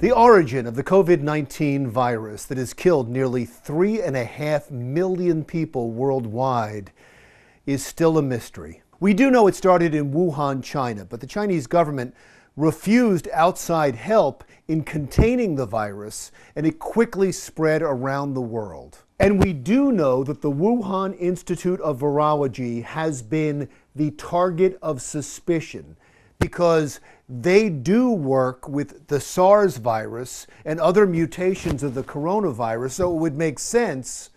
The origin of the COVID-19 virus that has killed nearly 3.5 million people worldwide is still a mystery. We do know it started in Wuhan, China, but the Chinese government refused outside help in containing the virus, and it quickly spread around the world. And we do know that the Wuhan Institute of Virology has been the target of suspicion because they do work with the SARS virus and other mutations of the coronavirus, so it would make sense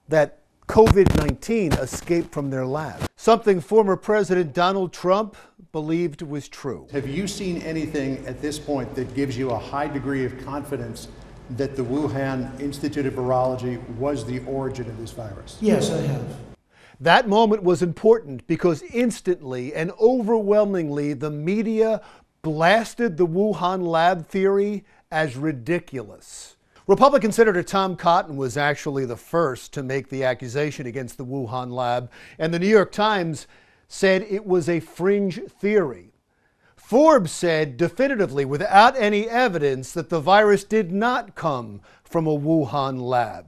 that COVID-19 escaped from their lab. Something former President Donald Trump believed was true. Have you seen anything at this point that gives you a high degree of confidence that the Wuhan Institute of Virology was the origin of this virus? Yes, I have. That moment was important because instantly and overwhelmingly the media blasted the Wuhan lab theory as ridiculous. Republican Senator Tom Cotton was actually the first to make the accusation against the Wuhan lab, and the New York Times said it was a fringe theory. Forbes said definitively, without any evidence, that the virus did not come from a Wuhan lab.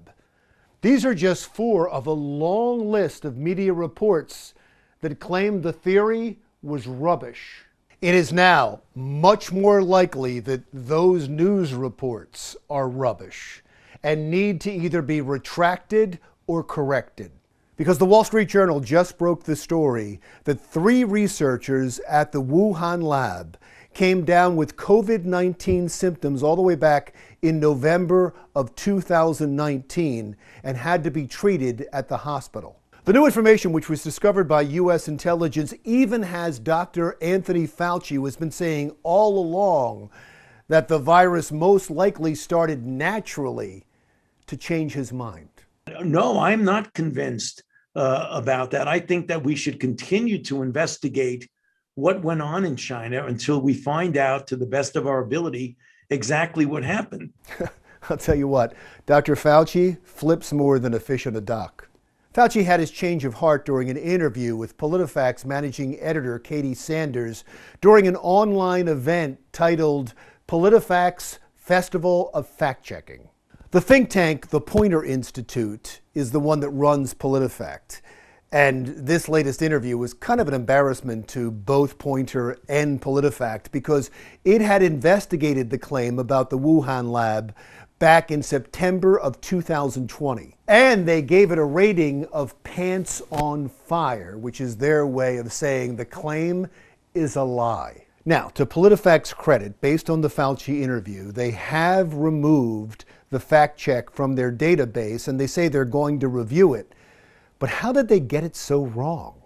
These are just four of a long list of media reports that claimed the theory was rubbish. It is now much more likely that those news reports are rubbish and need to either be retracted or corrected. Because the Wall Street Journal just broke the story that 3 researchers at the Wuhan lab came down with COVID-19 symptoms all the way back in November of 2019 and had to be treated at the hospital. The new information, which was discovered by U.S. intelligence, even has Dr. Anthony Fauci, who has been saying all along that the virus most likely started naturally, to change his mind. No, I'm not convinced about that. I think that we should continue to investigate what went on in China until we find out, to the best of our ability, exactly what happened. I'll tell you what, Dr. Fauci flips more than a fish in a dock. Fauci had his change of heart during an interview with Politifact's managing editor, Katie Sanders, during an online event titled Politifact's Festival of Fact-Checking. The think tank, the Poynter Institute, is the one that runs Politifact. And this latest interview was kind of an embarrassment to both Poynter and Politifact because it had investigated the claim about the Wuhan lab back in September of 2020. And they gave it a rating of pants on fire, which is their way of saying the claim is a lie. Now, to Politifact's credit, based on the Fauci interview, they have removed the fact check from their database, and they say they're going to review it. But how did they get it so wrong?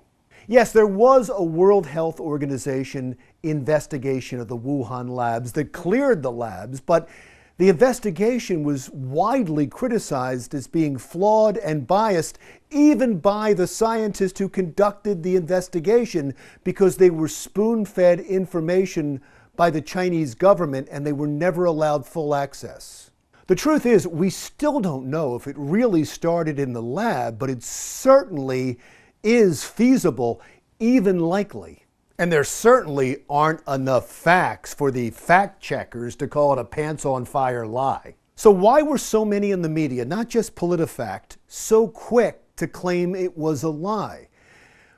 Yes, there was a World Health Organization investigation of the Wuhan labs that cleared the labs, but the investigation was widely criticized as being flawed and biased, even by the scientists who conducted the investigation, because they were spoon-fed information by the Chinese government and they were never allowed full access. The truth is, we still don't know if it really started in the lab, but it certainly is feasible, even likely. And there certainly aren't enough facts for the fact checkers to call it a pants-on-fire lie. So why were so many in the media, not just Politifact, so quick to claim it was a lie?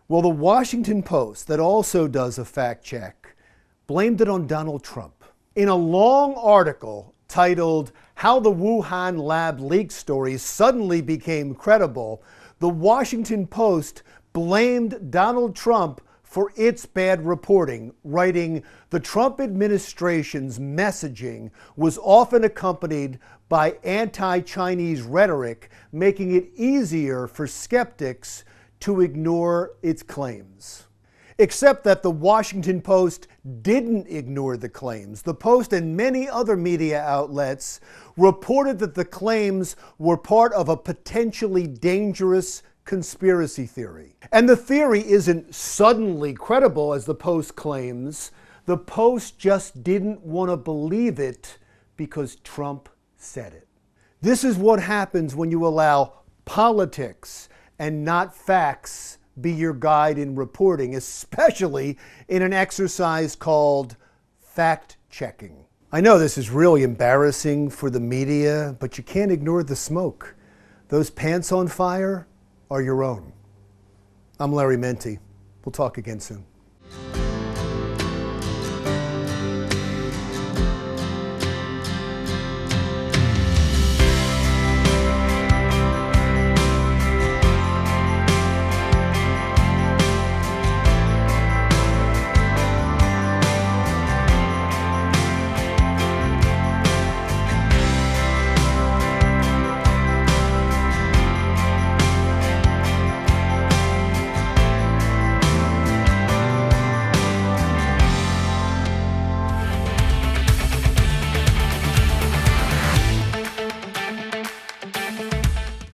Well, the Washington Post, that also does a fact check, blamed it on Donald Trump. In a long article titled "How the Wuhan Lab Leak Story Suddenly Became Credible," the Washington Post blamed Donald Trump for its bad reporting, writing, "The Trump administration's messaging was often accompanied by anti-Chinese rhetoric, making it easier for skeptics to ignore its claims." Except that the Washington Post didn't ignore the claims. The Post and many other media outlets reported that the claims were part of a potentially dangerous conspiracy theory. And the theory isn't suddenly credible, as the Post claims. The Post just didn't want to believe it because Trump said it. This is what happens when you allow politics and not facts be your guide in reporting, especially in an exercise called fact-checking. I know this is really embarrassing for the media, but you can't ignore the smoke. Those pants on fire are your own. I'm Larry Menti. We'll talk again soon.